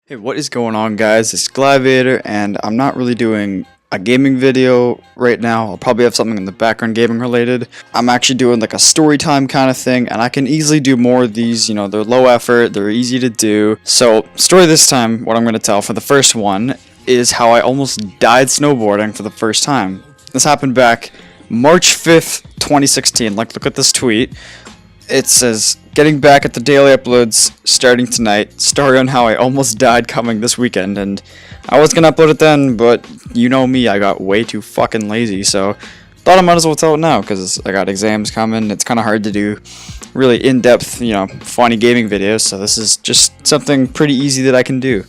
Hey, what is going on, guys? It's Glaviator, and I'm not really doing a gaming video right now. I'll probably have something in the background gaming related. I'm actually doing like a story time kind of thing, and I can easily do more of these. You know, they're low effort, they're easy to do. So, story this time, what I'm going to tell for the first one is how I almost died snowboarding for the first time. This happened back March 5th, 2016. Like, look at this tweet. It says, getting back at the daily uploads starting tonight, story on how I almost died coming this weekend, and I was gonna upload it then, but you know me, I got way too fucking lazy, so thought I might as well tell it now, because I got exams coming. It's kind of hard to do really in-depth, funny gaming videos, so this is just something pretty easy that I can do.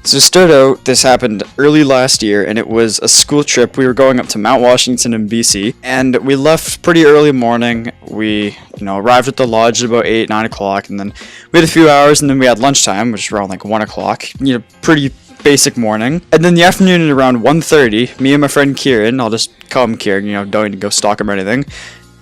So to start out, this happened early last year, and it was a school trip. We were going up to Mount Washington in BC, and we left pretty early morning. We, arrived at the lodge at about 8, 9 o'clock, and then we had a few hours, and then we had lunchtime, which was around like 1 o'clock. Pretty basic morning. And then the afternoon at around 1:30, me and my friend Kieran, I'll just call him Kieran, don't need to go stalk him or anything.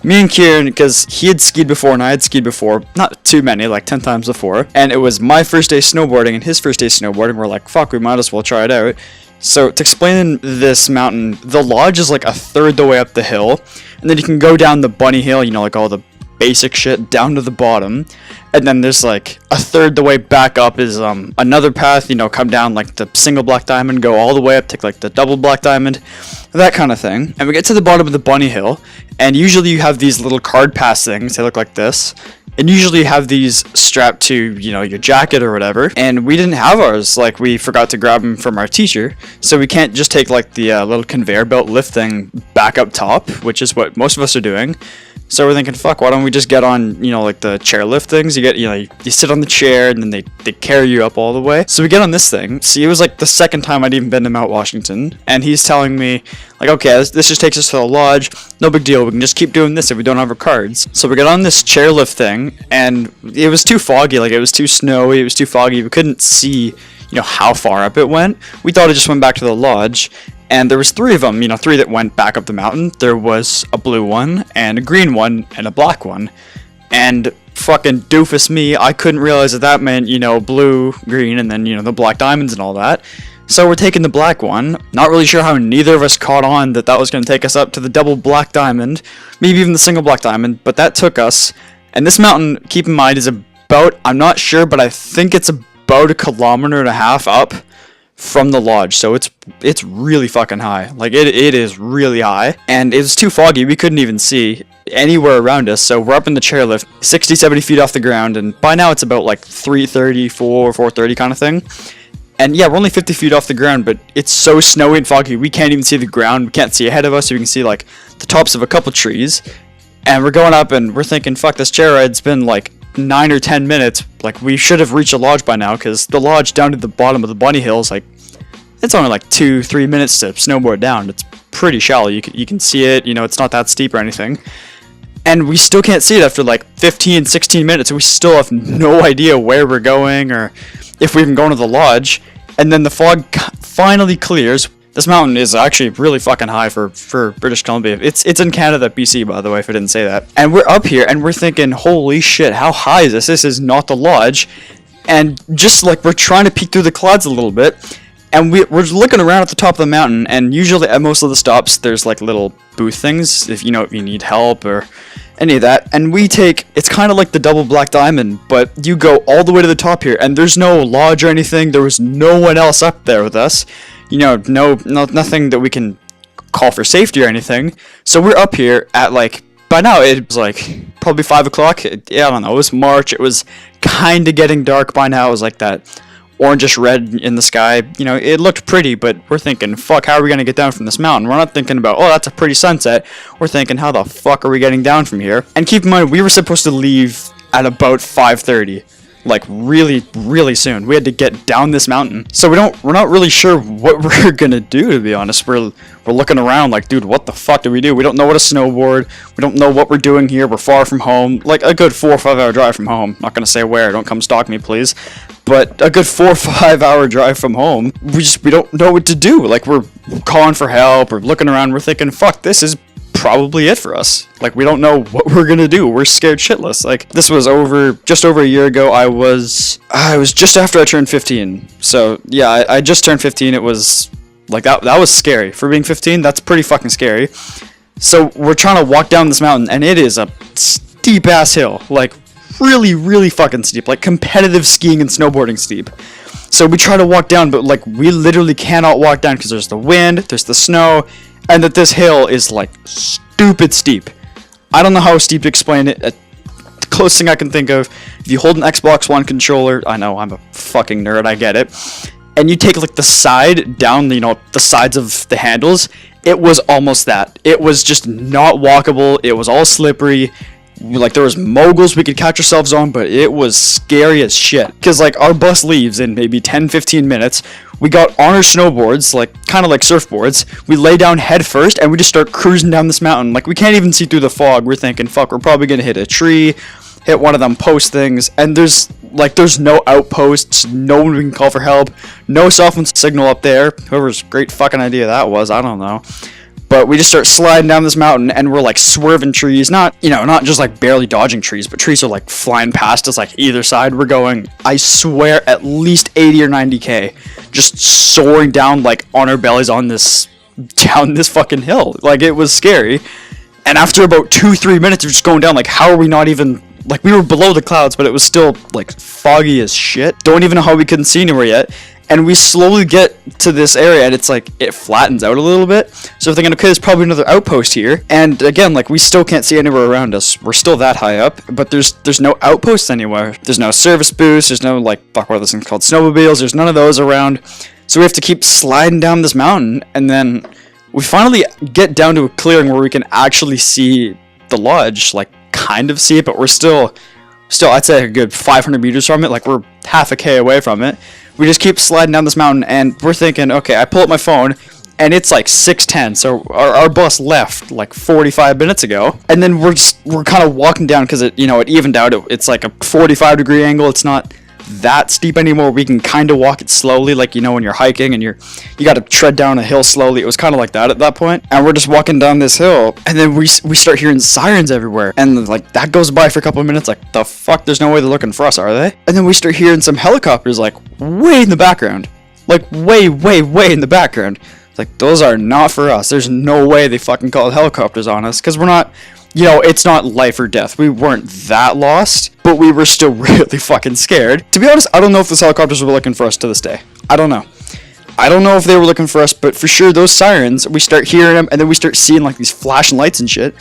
Me and Kieran, because he had skied before and I had skied before, not too many, like 10 times before, and it was my first day snowboarding and his first day snowboarding. We're like, fuck, we might as well try it out. So to explain this mountain, the lodge is like a third the way up the hill, and then you can go down the bunny hill, like all the basic shit, down to the bottom, and then there's like a third the way back up is another path, come down like the single black diamond, go all the way up, take like the double black diamond, that kind of thing. And we get to the bottom of the bunny hill, and usually you have these little card pass things, they look like this, and usually you have these strapped to, your jacket or whatever, and we didn't have ours. Like, we forgot to grab them from our teacher, so we can't just take like the little conveyor belt lift thing back up top, which is what most of us are doing. So we're thinking, fuck, why don't we just get on, like the chairlift things? You get, you sit on the chair and then they carry you up all the way. So we get on this thing. See, it was like the second time I'd even been to Mount Washington, and he's telling me, like, okay, this just takes us to the lodge. No big deal. We can just keep doing this if we don't have our cards. So we get on this chairlift thing, and it was too foggy. Like, it was too snowy. It was too foggy. We couldn't see, how far up it went. We thought it just went back to the lodge. And there was 3 of them, 3 that went back up the mountain. There was a blue one, and a green one, and a black one. And fucking doofus me, I couldn't realize that meant, blue, green, and then, the black diamonds and all that. So we're taking the black one. Not really sure how neither of us caught on that was going to take us up to the double black diamond. Maybe even the single black diamond, but that took us. And this mountain, keep in mind, is about, I'm not sure, but I think it's about 1.5 kilometers up from the lodge, so it's really fucking high. Like, it is really high, and it was too foggy, we couldn't even see anywhere around us. So we're up in the chairlift 60-70 feet off the ground, and by now it's about like 3:30, 4:30 kind of thing. And yeah, we're only 50 feet off the ground, but it's so snowy and foggy we can't even see the ground. We can't see ahead of us, so we can see like the tops of a couple trees. And we're going up and we're thinking, fuck, this chair ride's been like 9 or 10 minutes. Like, we should have reached a lodge by now, because the lodge down to the bottom of the bunny hill is like, it's only like 2-3 minutes to snowboard down. It's pretty shallow. You can see it, it's not that steep or anything. And we still can't see it after like 15-16 minutes, and we still have no idea where we're going or if we're even going to the lodge. And then the fog finally clears. This mountain is actually really fucking high for British Columbia. It's in Canada, BC, by the way, if I didn't say that. And we're up here, and we're thinking, holy shit, how high is this? This is not the lodge. And just like, we're trying to peek through the clouds a little bit, and we're looking around at the top of the mountain, and usually at most of the stops, there's like little booth things, if you need help or any of that. And it's kind of like the double black diamond, but you go all the way to the top here, and there's no lodge or anything. There was no one else up there with us. Nothing that we can call for safety or anything. So we're up here at like, by now it was like probably 5 o'clock. Yeah, I don't know. It was March. It was kind of getting dark by now. It was like that orangish red in the sky. It looked pretty, but we're thinking, fuck, how are we going to get down from this mountain? We're not thinking about, oh, that's a pretty sunset. We're thinking, how the fuck are we getting down from here? And keep in mind, we were supposed to leave at about 5:30. Like, really, really soon. We had to get down this mountain. So we're not really sure what we're gonna do, to be honest. We're looking around like, dude, what the fuck do we do? We don't know what to snowboard. We don't know what we're doing here. We're far from home. Like, a good 4 or 5 hour drive from home. Not gonna say where. Don't come stalk me, please. But a good 4 or 5 hour drive from home. We don't know what to do. Like, we're calling for help. We're looking around. We're thinking, fuck, this is probably it for us. Like, we don't know what we're gonna do. We're scared shitless. Like, this was just over a year ago. I was just after I turned 15. So yeah, I just turned 15. It was like that was scary. For being 15, that's pretty fucking scary. So we're trying to walk down this mountain, and it is a steep ass hill. Like, really, really fucking steep. Like, competitive skiing and snowboarding steep. So we try to walk down, but like, we literally cannot walk down because there's the wind, there's the snow, and that this hill is like stupid steep. I don't know how steep to explain it. The closest thing I can think of, if you hold an Xbox One controller, I know I'm a fucking nerd, I get it, and you take like the side down, you know, the sides of the handles, it was almost that. It was just not walkable. It was all slippery. Like, there was moguls we could catch ourselves on, but it was scary as shit. Because, like, our bus leaves in maybe 10-15 minutes. We got on our snowboards, like, kind of like surfboards. We lay down head first, and we just start cruising down this mountain. Like, we can't even see through the fog. We're thinking, fuck, we're probably going to hit a tree, hit one of them post things. And there's no outposts, no one we can call for help, no cell phone signal up there. Whoever's great fucking idea that was, I don't know. But we just start sliding down this mountain, and we're like swerving trees, not just like barely dodging trees, but trees are like flying past us like either side. We're going, I swear, at least 80 or 90k, just soaring down like on our bellies down this fucking hill. Like, it was scary. And after about 2-3 minutes of just going down, like, how are we not even, like, we were below the clouds, but it was still like foggy as shit. Don't even know how we couldn't see anywhere yet. And we slowly get to this area, and it's like, it flattens out a little bit. So we're thinking, okay, there's probably another outpost here. And again, like, we still can't see anywhere around us. We're still that high up, but there's no outposts anywhere. There's no service booths. There's no, like, fuck, what are those things called? Snowmobiles. There's none of those around. So we have to keep sliding down this mountain, and then we finally get down to a clearing where we can actually see the lodge, like, kind of see it, but we're still, I'd say, a good 500 meters from it. Like, we're half a K away from it. We just keep sliding down this mountain, and we're thinking, okay, I pull up my phone, and it's like 6:10, so our bus left like 45 minutes ago, and then we're kind of walking down because it evened out. It's like a 45-degree angle. It's not that steep anymore. We can kind of walk it slowly, like, when you're hiking and you got to tread down a hill slowly. It was kind of like that at that point, and we're just walking down this hill, and then we start hearing sirens everywhere, and like that goes by for a couple of minutes. Like, the fuck, there's no way they're looking for us, are they? And then we start hearing some helicopters like way in the background, like way in the background. Like, those are not for us. There's no way they fucking called helicopters on us, because we're not, it's not life or death. We weren't that lost, but we were still really fucking scared. To be honest, I don't know if those helicopters were looking for us to this day. I don't know. I don't know if they were looking for us, but for sure, those sirens, we start hearing them, and then we start seeing like these flashing lights and shit.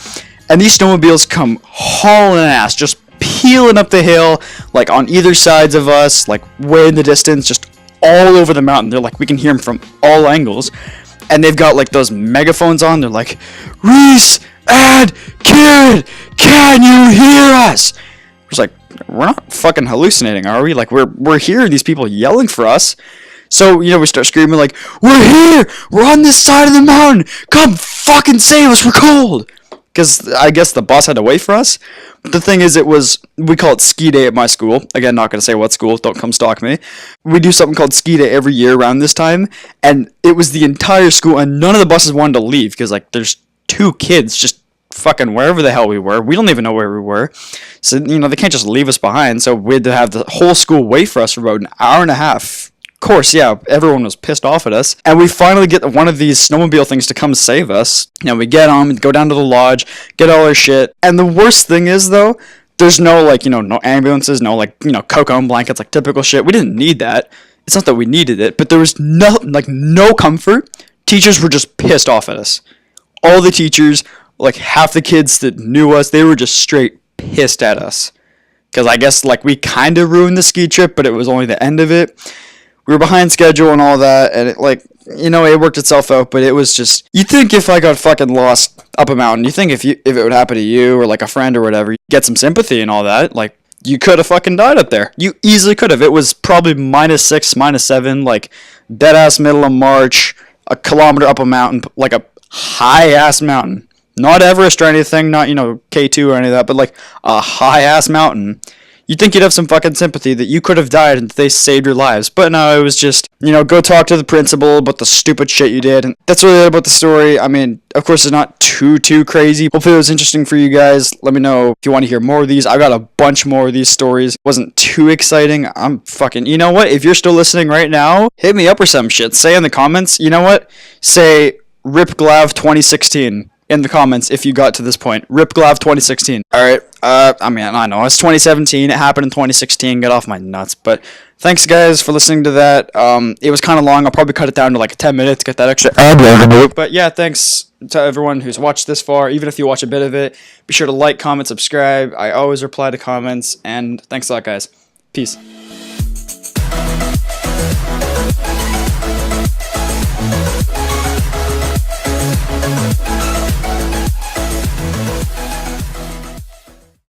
And these snowmobiles come hauling ass, just peeling up the hill, like on either sides of us, like way in the distance, just all over the mountain. They're like, we can hear them from all angles. And they've got like those megaphones on. They're like, Reese and Kid, can you hear us? It's like, we're not fucking hallucinating, are we? Like, we're hearing these people yelling for us. So, we start screaming like, we're here! We're on this side of the mountain! Come fucking save us, we're cold! Because I guess the bus had to wait for us. But the thing is, we call it ski day at my school. Again, not going to say what school, don't come stalk me. We do something called ski day every year around this time. And it was the entire school, and none of the buses wanted to leave. Because, like, there's 2 kids just fucking wherever the hell we were. We don't even know where we were. So, they can't just leave us behind. So we had to have the whole school wait for us for about an hour and a half. Of course, yeah, everyone was pissed off at us. And we finally get one of these snowmobile things to come save us. We get on, go down to the lodge, get all our shit. And the worst thing is, though, there's no, like, no ambulances, no, like, cocoa and blankets, like, typical shit. We didn't need that. It's not that we needed it, but there was no comfort. Teachers were just pissed off at us. All the teachers, like, half the kids that knew us, they were just straight pissed at us. Because I guess, like, we kind of ruined the ski trip, but it was only the end of it. We were behind schedule and all that, and it worked itself out, but it was just, you'd think if I got fucking lost up a mountain, you think if it would happen to you, or like a friend or whatever, you get some sympathy and all that, like, you could have fucking died up there. You easily could have. It was probably -6, -7, like, dead-ass middle of March, a kilometer up a mountain, like a high-ass mountain. Not Everest or anything, not, K2 or any of that, but like a high-ass mountain. you'd think you'd have some fucking sympathy that you could have died and they saved your lives. But no, it was just, you know, go talk to the principal about the stupid shit you did. And that's really it about the story. I mean, of course, it's not too crazy. Hopefully it was interesting for you guys. Let me know if you want to hear more of these. I got a bunch more of these stories. Wasn't too exciting. I'm fucking, you know what? If you're still listening right now, hit me up or some shit. Say in the comments, you know what? Say Rip Glav 2016 in the comments if you got to this point. Rip Glav 2016. Alright, I mean, I know, it's 2017, it happened in 2016, get off my nuts, but thanks guys for listening to that. It was kind of long, I'll probably cut it down to like 10 minutes, get that extra ad revenue. But yeah, thanks to everyone who's watched this far, even if you watch a bit of it, be sure to like, comment, subscribe, I always reply to comments, and thanks a lot guys. Peace.